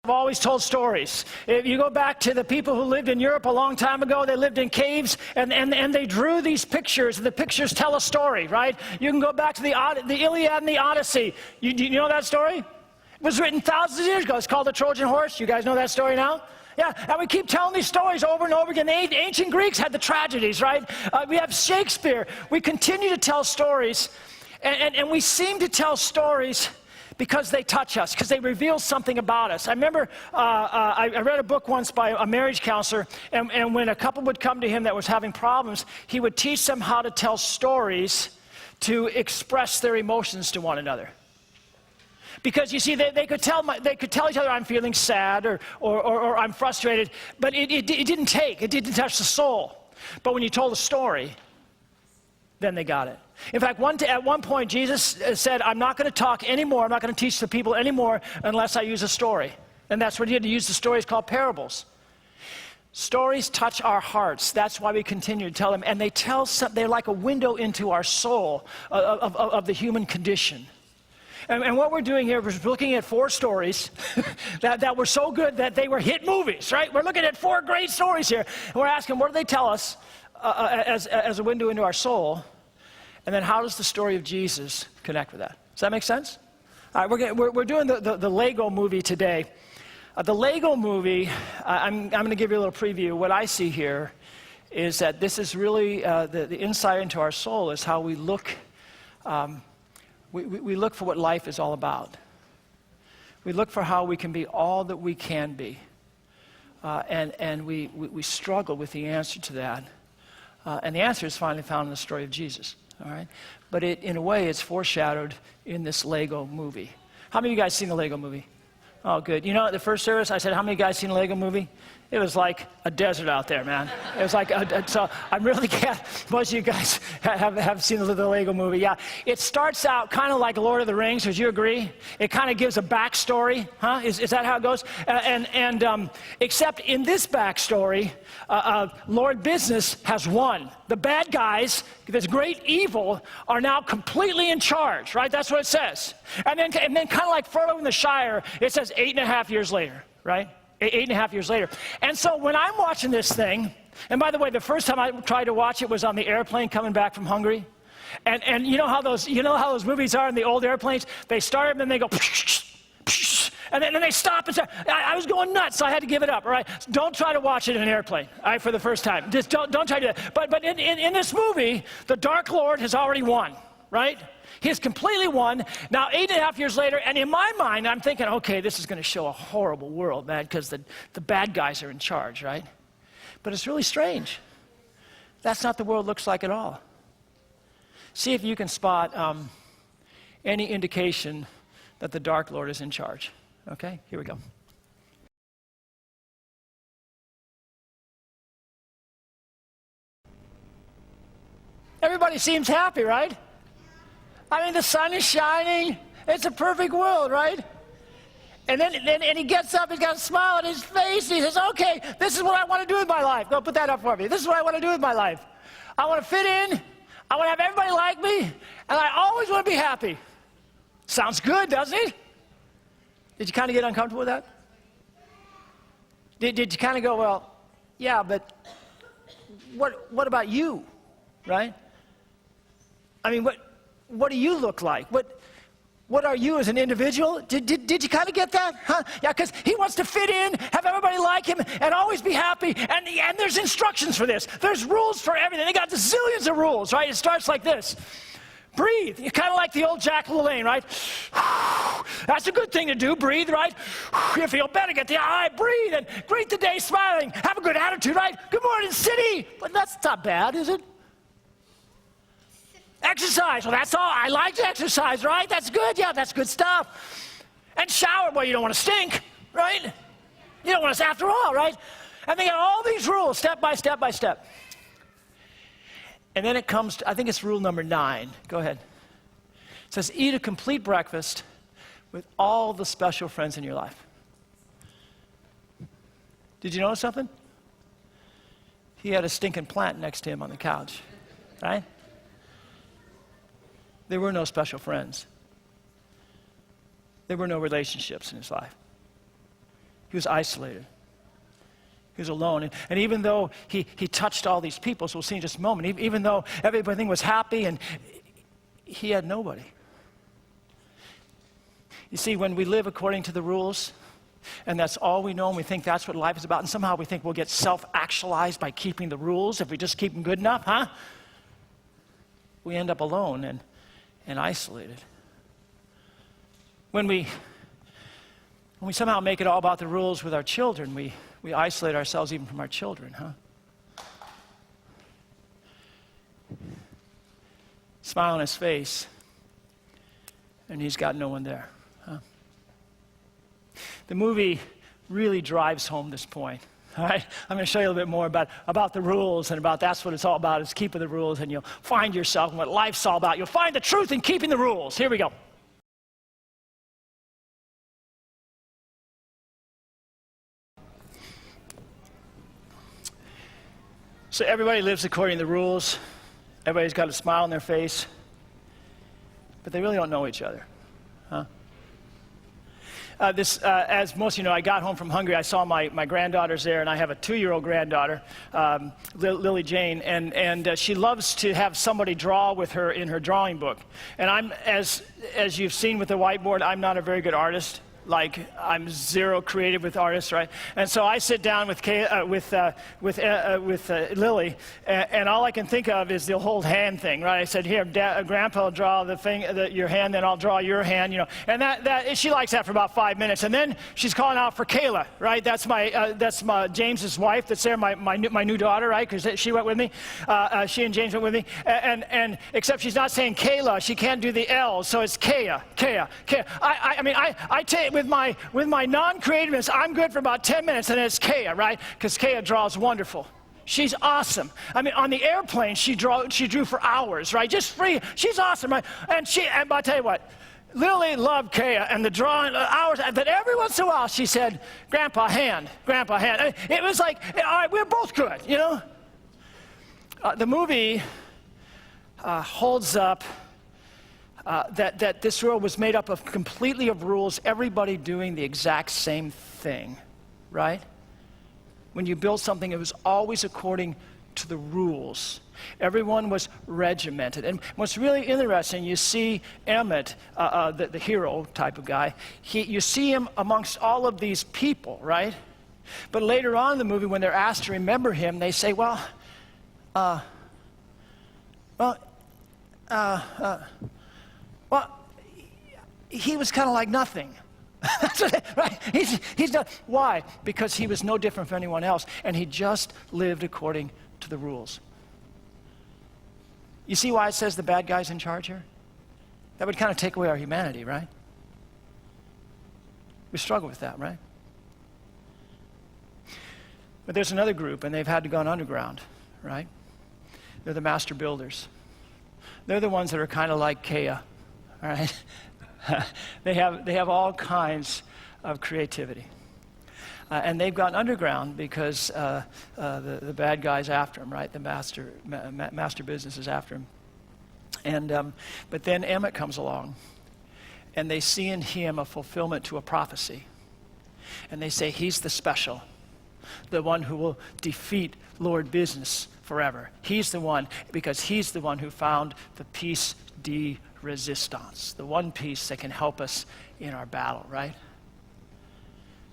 always told stories. If you go back to the people who lived in Europe a long time ago, they lived in caves, and they drew these pictures, and the pictures tell a story, right? You can go back to the Iliad and the Odyssey. You know that story? It was written thousands of years ago. It's called the Trojan Horse. You guys know that story now? Yeah, and we keep telling these stories over and over again. The ancient Greeks had the tragedies, right? We have Shakespeare. We continue to tell stories, and we seem to tell stories because they touch us, because they reveal something about us. I remember I read a book once by a marriage counselor, and when a couple would come to him that was having problems, he would teach them how to tell stories to express their emotions to one another. Because you see, they could tell each other, I'm feeling sad or I'm frustrated, but it didn't touch the soul. But when you told a story, then they got it. In fact, at one point, Jesus said, I'm not going to talk anymore, I'm not going to teach the people anymore unless I use a story. And that's what he did. He used the stories called parables. Stories touch our hearts. That's why we continue to tell them. And they're like a window into our soul of the human condition. And what we're doing here is looking at 4 stories that were so good that they were hit movies, right? We're looking at 4 great stories here. And we're asking, what do they tell us as a window into our soul? And then how does the story of Jesus connect with that? Does that make sense? All right, we're doing the Lego movie today. The Lego movie, I'm going to give you a little preview. What I see here is that this is really the insight into our soul is how we look. We look for what life is all about. We look for how we can be all that we can be. And we struggle with the answer to that. And the answer is finally found in the story of Jesus. All right? But in a way, it's foreshadowed in this Lego movie. How many of you guys seen the Lego movie? Oh, good. You know, at the first service, I said, how many of you guys seen the Lego movie? It was like a desert out there, man. It was like, so I'm really glad most of you guys have seen the Lego movie. Yeah, it starts out kind of like Lord of the Rings. Would you agree? It kind of gives a backstory, huh? Is that how it goes? Except in this backstory, Lord Business has won. The bad guys, this great evil, are now completely in charge, right? That's what it says. And then kind of like Frodo in the Shire, it says 8.5 years later, right? 8.5 years later. And so when I'm watching this thing, and by the way, the first time I tried to watch it was on the airplane coming back from Hungary. And you know how those movies are in the old airplanes? They start and then they go, and then they stop and start. I was going nuts, so I had to give it up, all right? Don't try to watch it in an airplane, all right, for the first time. Just don't try to do that. But in this movie, the Dark Lord has already won, right? He has completely won. Now, 8.5 years later, and in my mind, I'm thinking, okay, this is going to show a horrible world, man, because the bad guys are in charge, right? But it's really strange. That's not the world looks like at all. See if you can spot any indication that the Dark Lord is in charge. Okay, here we go. Everybody seems happy, right? I mean, the sun is shining. It's a perfect world, right? And then he gets up, he's got a smile on his face, and he says, okay, this is what I want to do with my life. Go put that up for me. This is what I want to do with my life. I want to fit in, I want to have everybody like me, and I always want to be happy. Sounds good, doesn't it? Did you kind of get uncomfortable with that? Did you kind of go, well, yeah, but what about you, right? I mean, what do you look like? What are you as an individual? Did you kind of get that? Huh? Yeah, because he wants to fit in, have everybody like him, and always be happy. And there's instructions for this. There's rules for everything. They got zillions of rules, right? It starts like this. Breathe. You're kind of like the old Jack LaLanne, right? That's a good thing to do. Breathe, right? You feel better. Get the eye. Breathe and greet the day smiling. Have a good attitude, right? Good morning, city. But that's not bad, is it? Exercise. Well, that's all. I like to exercise, right? That's good. Yeah, that's good stuff. And shower. Well, you don't want to stink, right? You don't want to, after all, right? And they got all these rules, step by step by step. And then it comes to, I think it's rule number 9. Go ahead. It says, eat a complete breakfast with all the special friends in your life. Did you notice something? He had a stinking plant next to him on the couch, right? There were no special friends. There were no relationships in his life. He was isolated. He was alone. And even though he touched all these people, as we'll see in just a moment, even though everything was happy, and he had nobody. You see, when we live according to the rules, and that's all we know, and we think that's what life is about, and somehow we think we'll get self-actualized by keeping the rules if we just keep them good enough, huh? We end up alone and isolated. When we somehow make it all about the rules with our children, we isolate ourselves even from our children, huh? Smile on his face, and he's got no one there. The movie really drives home this point. All right? I'm going to show you a little bit more about the rules and about that's what it's all about, is keeping the rules, and you'll find yourself and what life's all about. You'll find the truth in keeping the rules. Here we go. So everybody lives according to the rules. Everybody's got a smile on their face. But they really don't know each other. Huh? As most of you know, I got home from Hungary. I saw my granddaughters there, and I have a 2-year-old granddaughter, Lily Jane, and she loves to have somebody draw with her in her drawing book. And I'm, as you've seen with the whiteboard, I'm not a very good artist. Like, I'm zero creative with artists, right? And so I sit down with Lily, and all I can think of is the hold hand thing, right? I said, here, Grandpa will draw your hand, then I'll draw your hand, you know. And that she likes that for about 5 minutes, and then she's calling out for Kayla, right? That's my James's wife. That's there, my new daughter, right? Because she went with me. She and James went with me, and except she's not saying Kayla, she can't do the L, so it's Kaya. I mean, I take. With my non-creativeness, I'm good for about 10 minutes, and then it's Kaya, right? Because Kaya draws wonderful. She's awesome. I mean, on the airplane, she drew for hours, right? Just free. She's awesome, right? And I'll tell you what, Lily loved Kaya and the drawing hours. But every once in a while, she said, "Grandpa, hand, Grandpa, hand." It was like, all right, we're both good, you know. The movie holds up. That this world was made up of completely of rules, everybody doing the exact same thing, right? When you build something, it was always according to the rules. Everyone was regimented. And what's really interesting, you see Emmett, the hero type of guy, you see him amongst all of these people, right? But later on in the movie, when they're asked to remember him, they say, well, he was kind of like nothing. Right? He's not. Why? Because he was no different from anyone else, and he just lived according to the rules. You see why it says the bad guy's in charge here? That would kind of take away our humanity, right? We struggle with that, right? But there's another group, and they've had to go underground, right? They're the master builders. They're the ones that are kind of like Kaya, all right? They have all kinds of creativity. And they've gone underground because the bad guy's after them, right? The master business is after him. And but then Emmett comes along, and they see in him a fulfillment to a prophecy. And they say he's the special, the one who will defeat Lord Business forever. He's the one, because he's the one who found the piece de resistance, the one piece that can help us in our battle, right?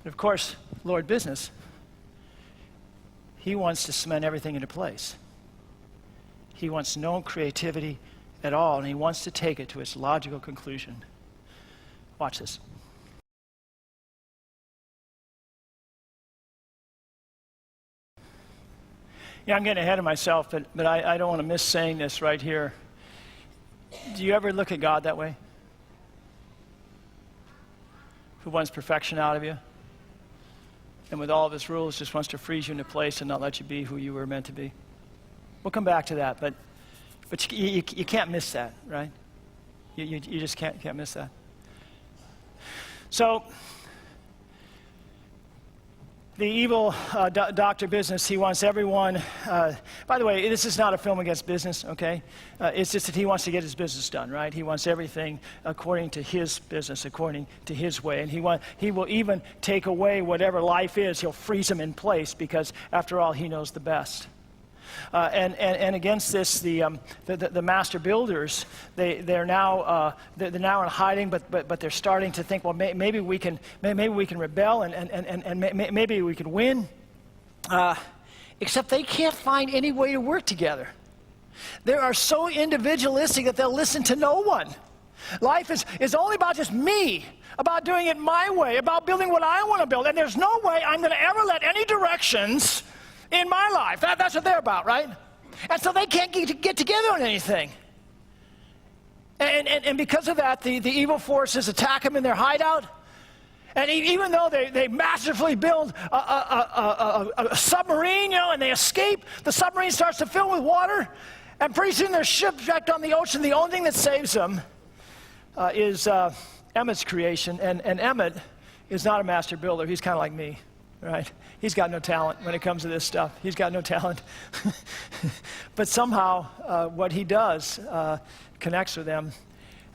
And of course, Lord Business, he wants to cement everything into place. He wants no creativity at all, and he wants to take it to its logical conclusion. Watch this. Yeah, I'm getting ahead of myself, but I don't want to miss saying this right here. Do you ever look at God that way? Who wants perfection out of you? And with all of his rules, just wants to freeze you into place and not let you be who you were meant to be. We'll come back to that, but you can't miss that, right? You just can't miss that. So, The evil Dr. Business, he wants everyone, by the way, this is not a film against business, okay? It's just that he wants to get his business done, right? He wants everything according to his business, according to his way. And he will even take away whatever life is. He'll freeze them in place because, after all, he knows the best. And against this, the master builders, they're now in hiding, but they're starting to think, well, maybe we can rebel and maybe we can win. Except they can't find any way to work together. They are so individualistic that they'll listen to no one. Life is only about just me, about doing it my way, about building what I want to build, and there's no way I'm going to ever let any directions in my life. That's what they're about, right? And so they can't get together on anything. And because of that, the evil forces attack them in their hideout. And even though they masterfully build a submarine, and they escape, the submarine starts to fill with water, and pretty soon they're shipwrecked on the ocean. The only thing that saves them is Emmett's creation. And Emmett is not a master builder. He's kind of like me. Right? He's got no talent when it comes to this stuff. He's got no talent. But somehow what he does connects with them.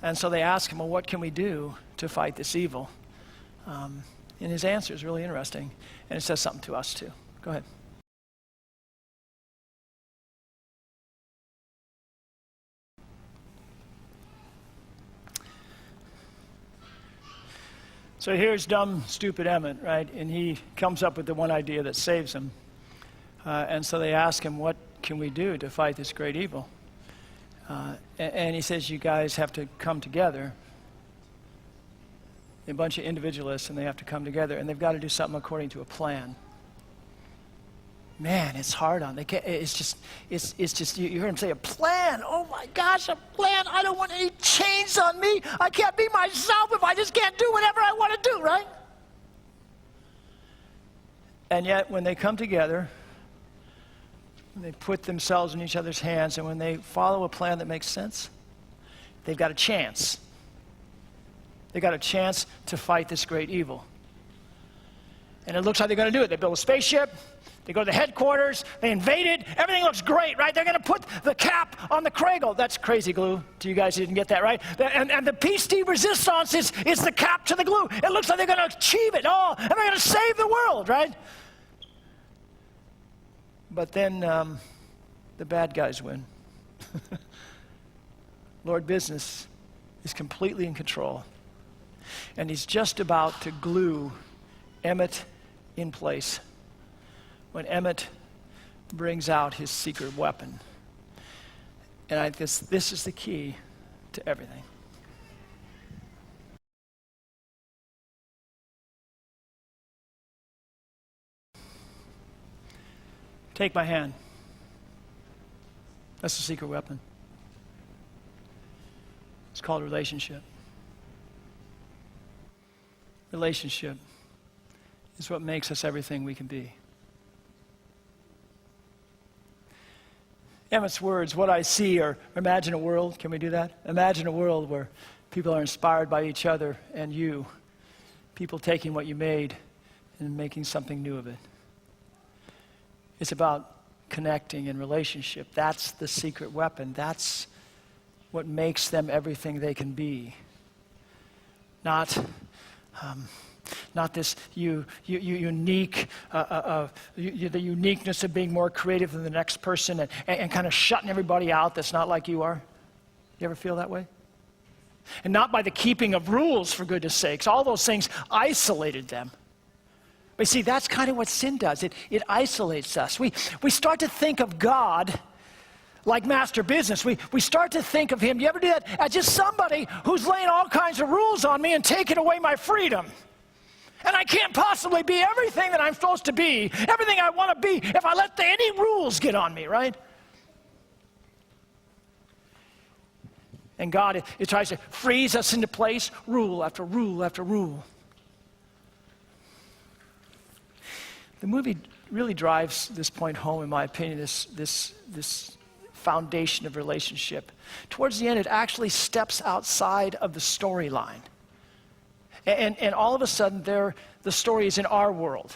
And so they ask him, well, what can we do to fight this evil? And his answer is really interesting. And it says something to us too. Go ahead. So here's dumb, stupid Emmett, right? And he comes up with the one idea that saves him. And so they ask him, what can we do to fight this great evil? And he says, you guys have to come together. A bunch of individualists, and they have to come together, and they've got to do something according to a plan. Man, it's hard on them. It's just, you hear him say, a plan. Oh my gosh, a plan. I don't want any chains on me. I can't be myself if I just can't do whatever I want to do, right? And yet, when they come together, when they put themselves in each other's hands, and when they follow a plan that makes sense, they've got a chance. They've got a chance to fight this great evil. And it looks like they're going to do it. They build a spaceship. They go to the headquarters, they invade it, everything looks great, right? They're going to put the cap on the Kragle. That's crazy glue. To you guys who didn't get that, right? And the piece de resistance is the cap to the glue. It looks like they're going to achieve it. Oh, and they're going to save the world, right? But then the bad guys win. Lord Business is completely in control. And he's just about to glue Emmett in place when Emmett brings out his secret weapon. And I guess this is the key to everything. Take my hand. That's the secret weapon. It's called relationship. Relationship is what makes us everything we can be. Emmett's words, what I see, or imagine a world, can we do that? Imagine a world where people are inspired by each other and you, people taking what you made and making something new of it. It's about connecting in relationship. That's the secret weapon. That's what makes them everything they can be. Not this unique, the uniqueness of being more creative than the next person and kind of shutting everybody out that's not like you are. You ever feel that way? And not by the keeping of rules, for goodness sakes. All those things isolated them. But see, that's kind of what sin does. It isolates us. We start to think of God like master business. We start to think of him, do you ever do that, as just somebody who's laying all kinds of rules on me and taking away my freedom. And I can't possibly be everything that I'm supposed to be, everything I want to be, if I let any rules get on me, right? And God, it tries to freeze us into place, rule after rule after rule. The movie really drives this point home, in my opinion, this foundation of relationship. Towards the end, it actually steps outside of the storyline. And all of a sudden, the story is in our world.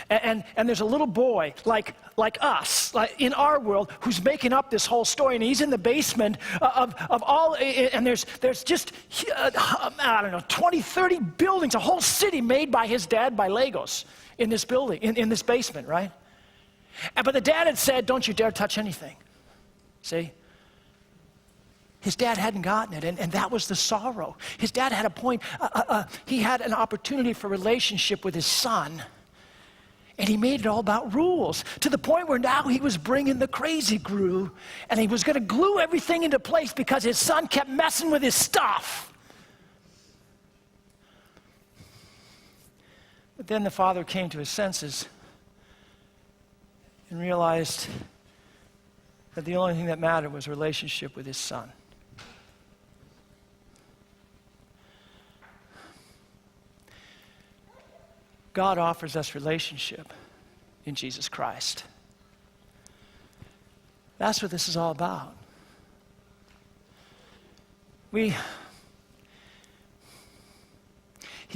And there's a little boy like us, like in our world, who's making up this whole story, and he's in the basement of all, and there's just, I don't know, 20, 30 buildings, a whole city made by his dad by Legos in this building, in this basement, right? But the dad had said, don't you dare touch anything. See? His dad hadn't gotten it, and that was the sorrow. His dad had a point. He had an opportunity for relationship with his son, and he made it all about rules, to the point where now he was bringing the crazy glue, and he was going to glue everything into place because his son kept messing with his stuff. But then the father came to his senses and realized that the only thing that mattered was relationship with his son. God offers us relationship in Jesus Christ. That's what this is all about. He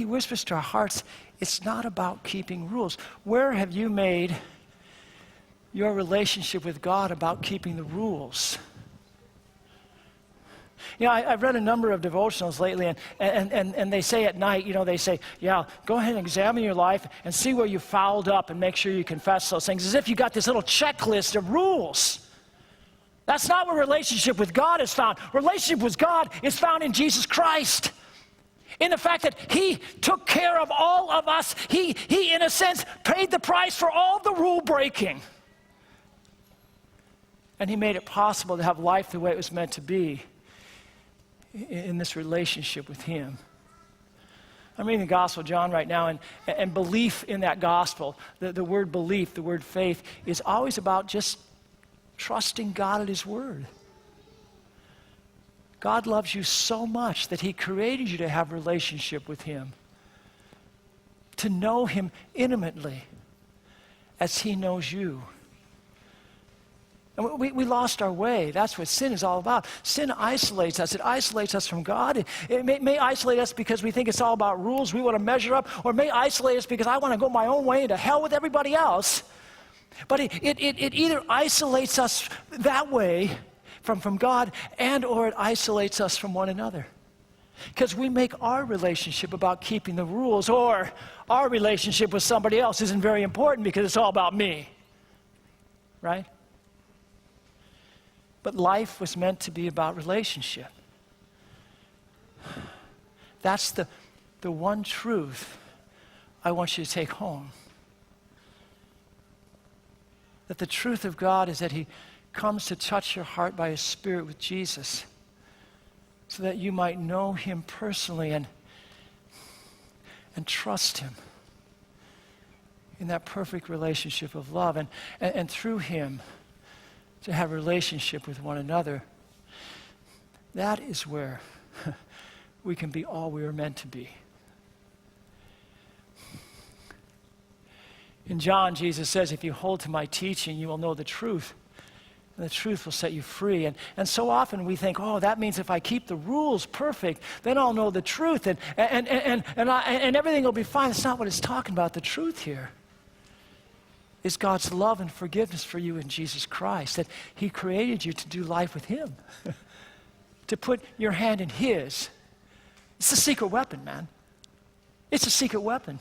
whispers to our hearts, it's not about keeping rules. Where have you made your relationship with God about keeping the rules? You know, I've read a number of devotionals lately, and they say at night, they say, yeah, go ahead and examine your life and see where you fouled up and make sure you confess those things, as if you got this little checklist of rules. That's not where relationship with God is found. Relationship with God is found in Jesus Christ. In the fact that he took care of all of us. He in a sense, paid the price for all the rule breaking. And he made it possible to have life the way it was meant to be in this relationship with him. I'm reading the Gospel of John right now, and belief in that gospel, the word belief, the word faith, is always about just trusting God at his word. God loves you so much that he created you to have a relationship with him, to know him intimately as he knows you. And we lost our way. That's what sin is all about. Sin isolates us. It isolates us from God. It may isolate us because we think it's all about rules. We want to measure up. Or it may isolate us because I want to go my own way and to hell with everybody else. But it either isolates us that way from God, and or it isolates us from one another. Because we make our relationship about keeping the rules, or our relationship with somebody else isn't very important because it's all about me. Right? But life was meant to be about relationship. That's the one truth I want you to take home. That the truth of God is that he comes to touch your heart by his Spirit with Jesus, so that you might know him personally and trust him in that perfect relationship of love, and through him to have a relationship with one another. That is where we can be all we are meant to be. In John, Jesus says, if you hold to my teaching, you will know the truth, and the truth will set you free. And so often we think, oh, that means if I keep the rules perfect, then I'll know the truth, and everything will be fine. That's not what it's talking about. The truth here is God's love and forgiveness for you in Jesus Christ, that he created you to do life with him, to put your hand in his. It's a secret weapon, man. It's a secret weapon.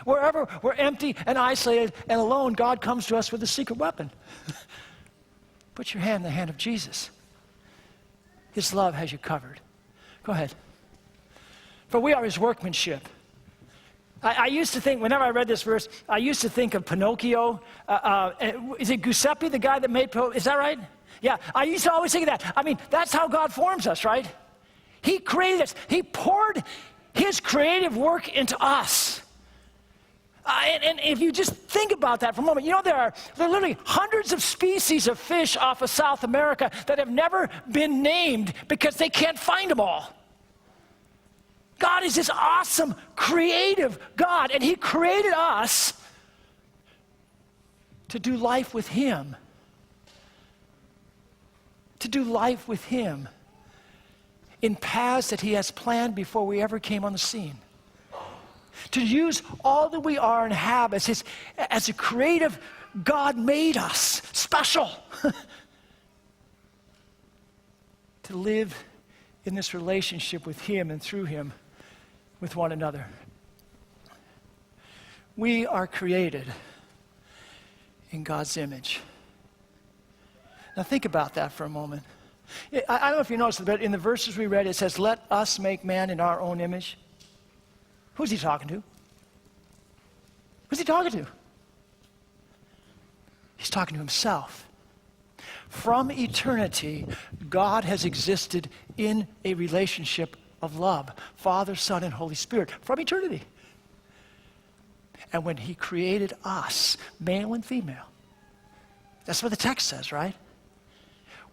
Wherever we're empty and isolated and alone, God comes to us with a secret weapon. Put your hand in the hand of Jesus. His love has you covered. Go ahead. For we are his workmanship. I used to think, whenever I read this verse, I used to think of Pinocchio. Is it Giuseppe, the guy that made Pinocchio? Is that right? Yeah, I used to always think of that. I mean, that's how God forms us, right? He created us. He poured his creative work into us. And if you just think about that for a moment, there are literally hundreds of species of fish off of South America that have never been named because they can't find them all. God is this awesome, creative God, and he created us to do life with him. To do life with him in paths that he has planned before we ever came on the scene. to use all that we are and have as a creative God made us, special, to live in this relationship with him and through him with one another. We are created in God's image. Now think about that for a moment. I don't know if you noticed, but in the verses we read, it says, let us make man in our own image. Who's he talking to? Who's he talking to? He's talking to himself. From eternity, God has existed in a relationship of love. Father, Son, and Holy Spirit. From eternity. And when he created us, male and female, that's what the text says, right?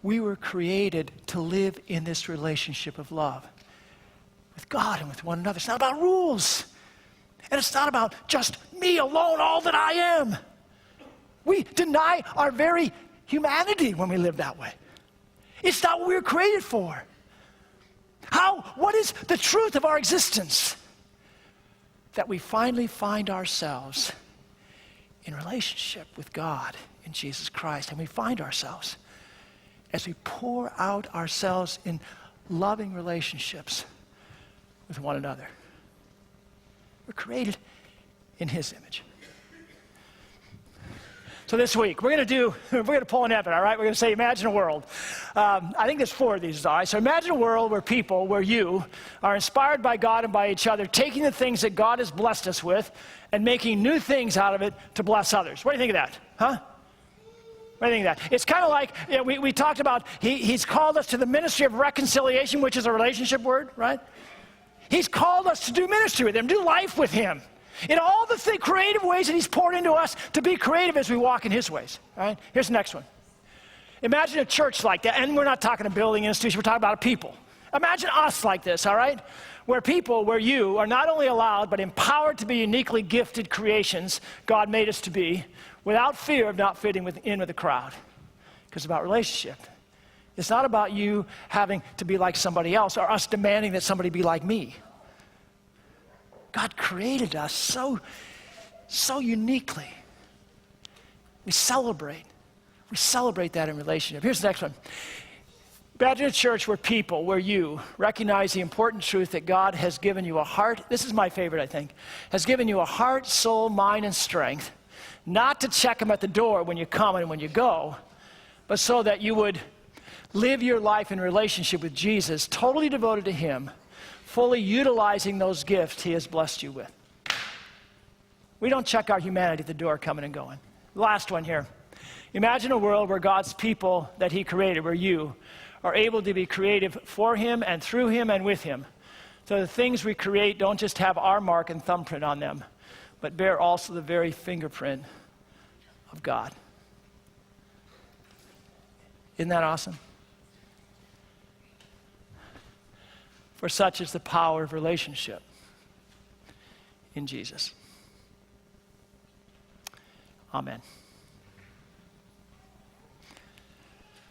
We were created to live in this relationship of love with God and with one another. It's not about rules. And it's not about just me alone, all that I am. We deny our very humanity when we live that way. It's not what we were created for. What is the truth of our existence? That we finally find ourselves in relationship with God in Jesus Christ. And we find ourselves as we pour out ourselves in loving relationships with one another. We're created in his image. So this week, we're going to pull an Evan, all right? We're going to say, imagine a world. I think there's 4 of these, all right? So imagine a world where you are inspired by God and by each other, taking the things that God has blessed us with and making new things out of it to bless others. What do you think of that? Huh? What do you think of that? It's kind of like, we talked about, he's called us to the ministry of reconciliation, which is a relationship word, right? He's called us to do ministry with him, do life with him. In all the creative ways that he's poured into us to be creative as we walk in his ways. All right? Here's the next one. Imagine a church like that, and we're not talking a building institution, we're talking about a people. Imagine us like this, all right? Where you are not only allowed, but empowered to be uniquely gifted creations God made us to be, without fear of not fitting in with the crowd. Because it's about relationship. It's not about you having to be like somebody else, or us demanding that somebody be like me. God created us so uniquely. We celebrate that in relationship. Here's the next one. Imagine a church where you recognize the important truth that God has given you a heart. This is my favorite, I think. Has given you a heart, soul, mind, and strength. Not to check them at the door when you come and when you go, but so that you would live your life in relationship with Jesus, totally devoted to him, fully utilizing those gifts he has blessed you with. We don't check our humanity at the door coming and going. Last one here. Imagine a world where God's people that he created, where you are able to be creative for him and through him and with him. So the things we create don't just have our mark and thumbprint on them, but bear also the very fingerprint of God. Isn't that awesome? For such is the power of relationship in Jesus. Amen.